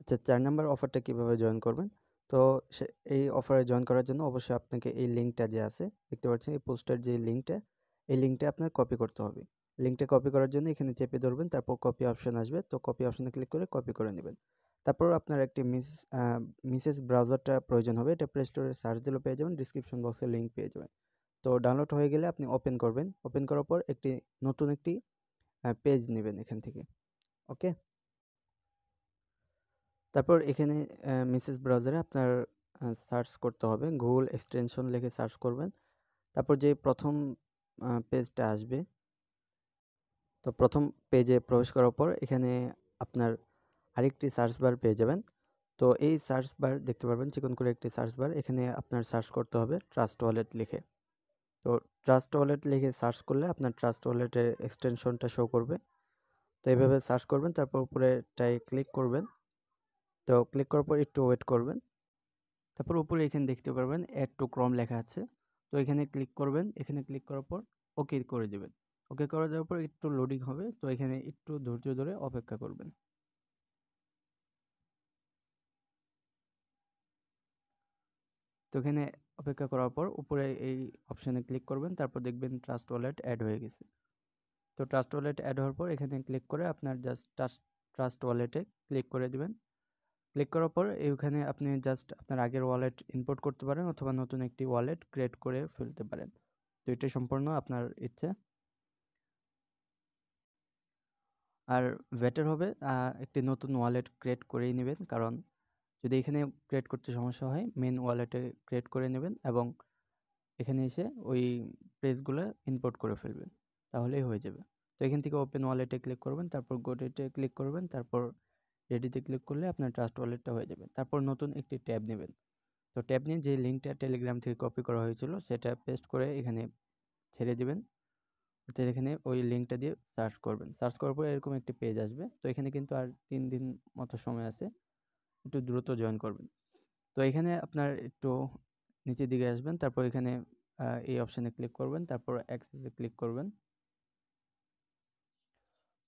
আচ্ছা, 4 নাম্বার অফারটা কিভাবে জয়েন করবেন? তো এই অফারে জয়েন করার জন্য অবশ্যই আপনাকে এই লিঙ্কটা যে আছে, দেখতে পাচ্ছেন এই পোস্টের যে লিঙ্কটা, এই লিঙ্কটা আপনার কপি করতে হবে। লিঙ্কটা কপি করার জন্য এখানে চেপে ধরবেন, তারপর কপি অপশন আসবে। তো কপি অপশনে ক্লিক করে কপি করে নেবেন। তারপর আপনার একটি মিসেস ব্রাউজারটা প্রয়োজন হবে। এটা প্লে স্টোরে সার্চ দিলেও পেয়ে যাবেন, ডিসক্রিপশন বক্সে লিঙ্ক পেয়ে যাবেন। তো ডাউনলোড হয়ে গেলে আপনি ওপেন করবেন। ওপেন করার পর নতুন একটি পেজ নেবেন এখান থেকে। ওকে? তারপর এখানে মেসেজ ব্রাউজারে আপনার সার্চ করতে হবে, গুগল এক্সটেনশন লিখে সার্চ করবেন। তারপর যে প্রথম পেজটা আসবে, তো প্রথম পেজে প্রবেশ করার পর এখানে আপনার আরেকটি সার্চ বার পেয়ে যাবেন। তো এই সার্চ বার দেখতে পারবেন, চিকন করে একটি সার্চ বার, এখানে আপনার সার্চ করতে হবে ট্রাস্ট ওয়ালেট লিখে। তো ট্রাস্ট ওয়ালেট লিখে সার্চ করলে আপনার ট্রাস্ট ওয়ালেটের এক্সটেনশনটা শো করবে। তো এইভাবে সার্চ করবেন, তারপর উপরেটায় ক্লিক করবেন। তো ক্লিক করার পর একটু ওয়েট করবেন। তারপর উপরে এখানে দেখতে পারবেন অ্যাড টু ক্রোম লেখা আছে। তো এখানে ক্লিক করবেন। এখানে ক্লিক করার পর ওকে করে দেবেন। ওকে করে দেওয়ার পর একটু লোডিং হবে। তো এখানে একটু ধৈর্য ধরে অপেক্ষা করবেন। তো এখানে অপেক্ষা করার পর উপরে এই অপশানে ক্লিক করবেন। তারপর দেখবেন ট্রাস্ট ওয়ালেট অ্যাড হয়ে গেছে। তো ট্রাস্ট ওয়ালেট অ্যাড হওয়ার পর এখানে ক্লিক করে আপনার জাস্ট ট্রাস্ট ওয়ালেটে ক্লিক করে দিবেন। ক্লিক করার পর এইখানে আপনি জাস্ট আপনার আগের ওয়ালেট ইম্পোর্ট করতে পারেন অথবা নতুন একটি ওয়ালেট ক্রিয়েট করে ফেলতে পারেন। তো এটা সম্পূর্ণ আপনার ইচ্ছা। আর বেটার হবে একটি নতুন ওয়ালেট ক্রিয়েট করেই নেবেন, কারণ যদি এখানে ক্রিয়েট করতে সমস্যা হয় মেন ওয়ালেটে ক্রিয়েট করে নেবেন এবং এখানে এসে ওই পেজগুলো ইম্পোর্ট করে ফেলবেন, তাহলেই হয়ে যাবে। তো এখান থেকে ওপেন ওয়ালেটে ক্লিক করবেন, তারপর গোটেটে ক্লিক করবেন, তারপর রেডিতে ক্লিক করলে আপনার ট্রাস্ট ওয়ালেটটা হয়ে যাবে। তারপর নতুন একটি ট্যাব নেবেন। তো ট্যাব নিয়ে যে লিঙ্কটা টেলিগ্রাম থেকে কপি করা হয়েছিল সেটা পেস্ট করে এখানে ছেড়ে দিবেন। অর্থাৎ এখানে ওই লিঙ্কটা দিয়ে সার্চ করবেন। সার্চ করার পর এরকম একটি পেজ আসবে। তো এখানে কিন্তু আর 3 দিন মতো সময় আছে, একটু দ্রুত জয়েন করবেন। তো এখানে আপনার একটু নিচের দিকে আসবেন, তারপর এখানে এই অপশানে ক্লিক করবেন, তারপর অ্যাক্সেসে ক্লিক করবেন।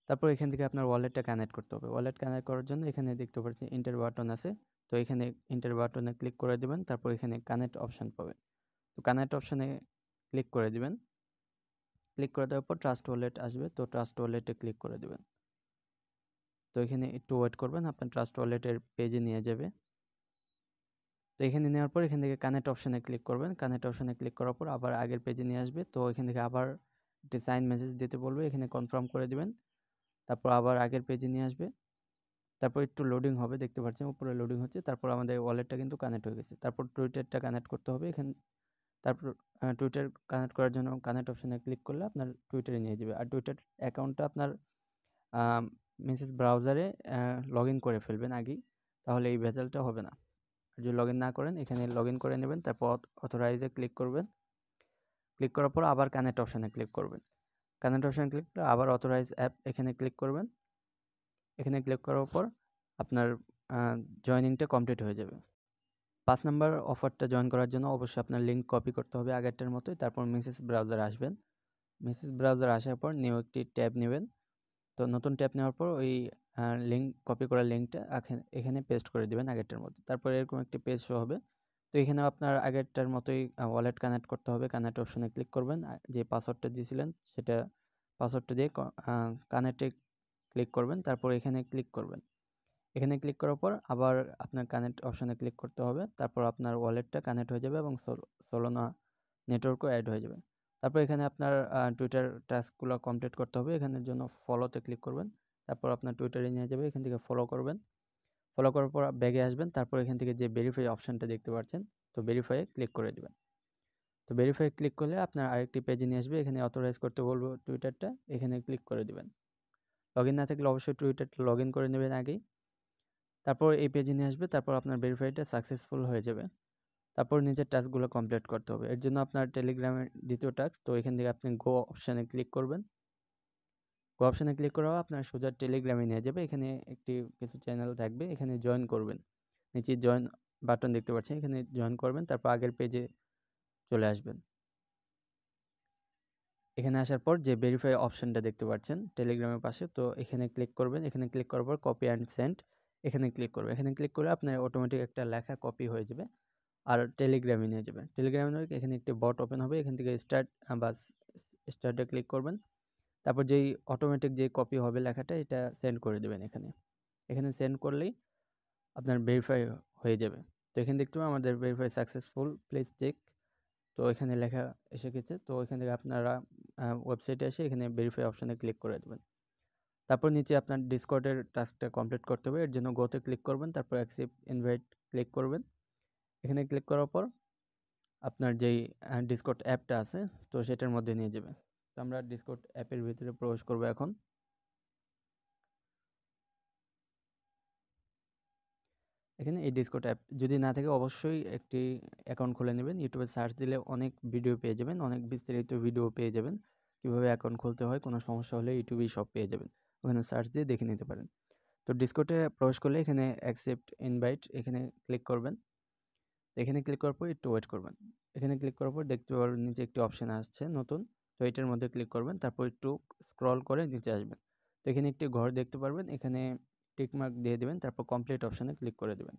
তারপর এখান থেকে আপনার ওয়ালেটটা কানেক্ট করতে হবে। ওয়ালেট কানেক্ট করার জন্য এখানে দেখতে পাচ্ছেন এন্টার বাটন আছে। তো এখানে এন্টার বাটনে ক্লিক করে দেবেন, তারপর এখানে কানেক্ট অপশান পাবেন। তো কানেক্ট অপশানে ক্লিক করে দিবেন। ক্লিক করে দেওয়ার পর ট্রাস্ট ওয়ালেট আসবে। তো ট্রাস্ট ওয়ালেটে ক্লিক করে দেবেন। তো এখানে একটু ওয়েট করবেন, আপনার ট্রাস্ট ওয়ালেটের পেজে নিয়ে যাবে। তো এখানে নেওয়ার পর এখান থেকে কানেক্ট অপশানে ক্লিক করবেন। কানেক্ট অপশানে ক্লিক করার পর আবার আগের পেজে নিয়ে আসবে। তো এখান থেকে আবার একটি সাইন মেসেজ দিতে বলবে, এখানে কনফার্ম করে দিবেন। তারপর আবার আগের পেজে নিয়ে আসবে। তারপর একটু লোডিং হবে, দেখতে পাচ্ছেন উপরে লোডিং হচ্ছে। তারপর আমাদের ওয়ালেটটা কিন্তু কানেক্ট হয়ে গেছে। তারপর টুইটারটা কানেক্ট করতে হবে এখানে। তারপর টুইটার কানেক্ট করার জন্য কানেক্ট অপশানে ক্লিক করলে আপনার টুইটারে নিয়ে যাবে। আর টুইটার অ্যাকাউন্টটা আপনার মেসেজ ব্রাউজারে লগ ইন করে ফেলবেন আগেই, তাহলে এই ভেজালটা হবে না। যদি লগ ইন না করেন এখানে লগ ইন করে নেবেন, তারপর অথরাইজে ক্লিক করবেন। ক্লিক করার পর আবার কানেক্ট অপশানে ক্লিক করবেন। কানেক্ট অপশানে ক্লিক করে আবার অথরাইজ অ্যাপ এখানে ক্লিক করবেন। এখানে ক্লিক করার পর আপনার জয়েনিংটা কমপ্লিট হয়ে যাবে। 5 নাম্বার অফারটা জয়েন করার জন্য অবশ্যই আপনার লিঙ্ক কপি করতে হবে আগেরটার মতোই। তারপর মেসেজ ব্রাউজারে আসবেন। মেসেজ ব্রাউজারে আসার পর নিউ একটি ট্যাব নেবেন। তো নতুন ট্যাব নেওয়ার পর ওই লিঙ্ক কপি করা লিঙ্কটা এখানে পেস্ট করে দিবেন আগেরটার মতো। তারপর এরকম একটি পেজ শো হবে। তো এখানেও আপনার আগেরটার মতোই ওয়ালেট কানেক্ট করতে হবে। কানেক্ট অপশনে ক্লিক করবেন। যে পাসওয়ার্ডটা দিয়েছিলেন সেটা পাসওয়ার্ডটা দিয়ে কানেক্টে ক্লিক করবেন। তারপর এখানে ক্লিক করবেন। এখানে ক্লিক করার পর আবার আপনার কানেক্ট অপশনে ক্লিক করতে হবে। তারপর আপনার ওয়ালেটটা কানেক্ট হয়ে যাবে এবং সোলোনা নেটওয়ার্কও অ্যাড হয়ে যাবে। তারপর এখানে আপনার টুইটার টাস্কগুলো কমপ্লিট করতে হবে। এখানের জন্য ফলোতে ক্লিক করবেন। তারপর আপনার টুইটারে নিয়ে যাবে, এখান থেকে ফলো করবেন। ফলো করার পর ব্যাগে আসবেন। তারপর এখান থেকে যে ভেরিফাই অপশানটা দেখতে পাচ্ছেন, তো ভেরিফাইয়ে ক্লিক করে দিবেন। তো ভেরিফাই ক্লিক করলে আপনার আরেকটি পেজে নিয়ে আসবে। এখানে অথরাইজ করতে বলবো টুইটারটা, এখানে ক্লিক করে দিবেন। লগ ইন না থাকলে অবশ্যই টুইটারটা লগ ইন করে নেবেন আগেই। তারপর এই পেজে নিয়ে আসবে। তারপর আপনার ভেরিফাইটা সাকসেসফুল হয়ে যাবে। তারপর নিজের টাস্কগুলো কমপ্লিট করতে হবে। এর জন্য আপনার টেলিগ্রামের দ্বিতীয় টাস্ক, তো এখান থেকে আপনি গো অপশানে ক্লিক করবেন। গো অপশানে ক্লিক করা আপনার সোজা টেলিগ্রামে নিয়ে যাবে। এখানে কিছু চ্যানেল থাকবে, এখানে জয়েন করবেন। নিচে জয়েন বাটন দেখতে পাচ্ছেন, এখানে জয়েন করবেন। তারপর আগের পেজে চলে আসবেন। এখানে আসার পর যে ভেরিফাই অপশানটা দেখতে পাচ্ছেন টেলিগ্রামের পাশে, তো এখানে ক্লিক করবেন। এখানে ক্লিক করার পর কপি অ্যান্ড সেন্ড, এখানে ক্লিক করবে। এখানে ক্লিক করে আপনার অটোমেটিক একটা লেখা কপি হয়ে যাবে আর টেলিগ্রামে নিয়ে যাবে। টেলিগ্রামে নিয়ে এখানে একটি বট ওপেন হবে, এখান থেকে স্টার্ট বা স্টার্টে ক্লিক করবেন। তারপর যেই অটোমেটিক যে কপি হবে লেখাটা এটা সেন্ড করে দেবেন এখানে। এখানে সেন্ড করলেই আপনার ভেরিফাই হয়ে যাবে। তো এখানে দেখতে পাবেন আমাদের ভেরিফাই সাকসেসফুল, প্লিজ চেক। তো এখানে লেখা এসে গেছে। তো এখান থেকে আপনারা ওয়েবসাইটে এসে এখানে ভেরিফাই অপশানে ক্লিক করে দেবেন। তারপর নিচে আপনার ডিসকর্ডের টাস্কটা কমপ্লিট করতে হবে, এর জন্য গোতে ক্লিক করবেন, তারপর অ্যাকসেপ্ট ইনভাইট ক্লিক করবেন। এখানে ক্লিক করার পর আপনার যেই ডিসকর্ড অ্যাপটা আছে তো সেটার মধ্যে নিয়ে যাবে। তো আমরা ডিসকর্ড অ্যাপের ভিতরে প্রবেশ করব এখন। এখানে এই ডিসকর্ড অ্যাপ যদি না থাকে অবশ্যই একটি অ্যাকাউন্ট খুলে নেবেন। ইউটিউবে সার্চ দিলে অনেক ভিডিও পেয়ে যাবেন, অনেক বিস্তারিত ভিডিও পেয়ে যাবেন কীভাবে অ্যাকাউন্ট খুলতে হয়। কোনো সমস্যা হলে ইউটিউবেই সব পেয়ে যাবেন, ওখানে সার্চ দিয়ে দেখে নিতে পারেন। তো ডিসকর্ডে প্রবেশ করলে এখানে অ্যাকসেপ্ট ইনভাইট এখানে ক্লিক করবেন। এখানে ক্লিক করার পর একটু ওয়েট করবেন। এখানে ক্লিক করার পর দেখতে পারবেন নিচে একটি অপশান আসছে নতুন, তো এটার মধ্যে ক্লিক করবেন, তারপর একটু স্ক্রল করে নিচে আসবেন। তো এখানে একটি ঘর দেখতে পারবেন, এখানে টিকমার্ক দিয়ে দেবেন, তারপর কমপ্লিট অপশানে ক্লিক করে দেবেন।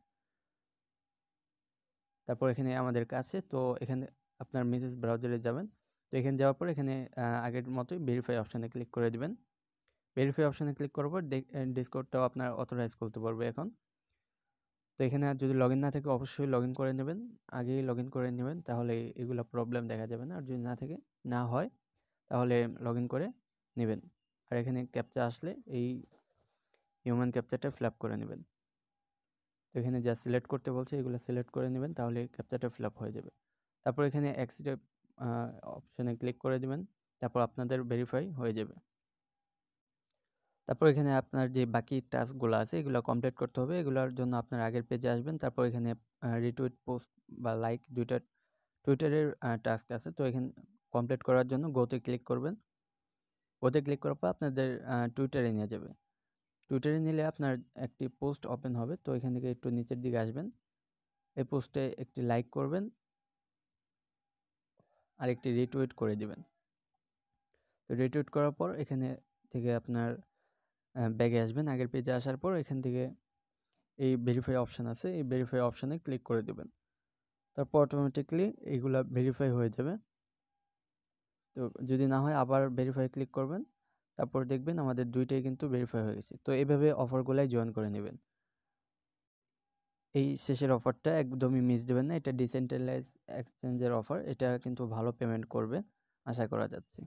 তারপর এখানে আমাদের কাছে তো এখানে আপনার মেসেজ ব্রাউজারে যাবেন। তো এখানে যাওয়ার পর এখানে আগের মতোই ভেরিফাই অপশানে ক্লিক করে দেবেন। ভেরিফাই অপশানে ক্লিক করার পর ডিসকর্ডটাও আপনার অথরাইজ করতে পারবে এখন। তো এখানে আর যদি লগইন না থাকে অবশ্যই লগইন করে নেবেন, আগেই লগইন করে নেবেন, তাহলে এগুলো প্রবলেম দেখা যাবে না। আর যদি না থাকে না হয় তাহলে লগইন করে নেবেন। আর এখানে ক্যাপচা আসলে এই হিউম্যান ক্যাপচাটা ফিল আপ করে নেবেন। তো এখানে যা সিলেক্ট করতে বলছে এগুলো সিলেক্ট করে নেবেন, তাহলে ক্যাপচাটা ফিল আপ হয়ে যাবে। তারপর এখানে অ্যাকসেপ্ট অপশানে ক্লিক করে দেবেন, তারপর আপনাদের ভেরিফাই হয়ে যাবে। তারপর এখানে আপনার যে বাকি টাস্কগুলো আছে এগুলো কমপ্লিট করতে হবে। এগুলোর জন্য আপনার আগের পেজে আসবেন, তারপর এখানে রিটুইট, পোস্ট বা লাইক দুইটা টুইটারের টাস্ক আছে। তো এখানে কমপ্লিট করার জন্য গোতে ক্লিক করবেন। গোতে ক্লিক করার পর আপনাদের টুইটারে নিয়ে যাবে। টুইটারে নিলে আপনার একটি পোস্ট ওপেন হবে। তো এখান থেকে একটু নিচের দিকে আসবেন, এই পোস্টে একটি লাইক করবেন আর একটি রিটুইট করে দিবেন। তো রিটুইট করার পর এখানে থেকে আপনার ব্যাগে আসবেন। আগের পেজে আসার পর এখান থেকে এই ভেরিফাই অপশান আছে, এই ভেরিফাই অপশানে ক্লিক করে দেবেন। তারপর অটোমেটিকলি এইগুলা ভেরিফাই হয়ে যাবে। তো যদি না হয় আবার ভেরিফাই ক্লিক করবেন, তারপর দেখবেন আমাদের দুইটাই কিন্তু ভেরিফাই হয়ে গেছে। তো এইভাবে অফারগুলাই জয়েন করে নেবেন। এই শেষের অফারটা একদমই মিস দেবেন না, এটা ডিসেন্ট্রালাইজ এক্সচেঞ্জের অফার, এটা কিন্তু ভালো পেমেন্ট করবে আশা করা যাচ্ছে।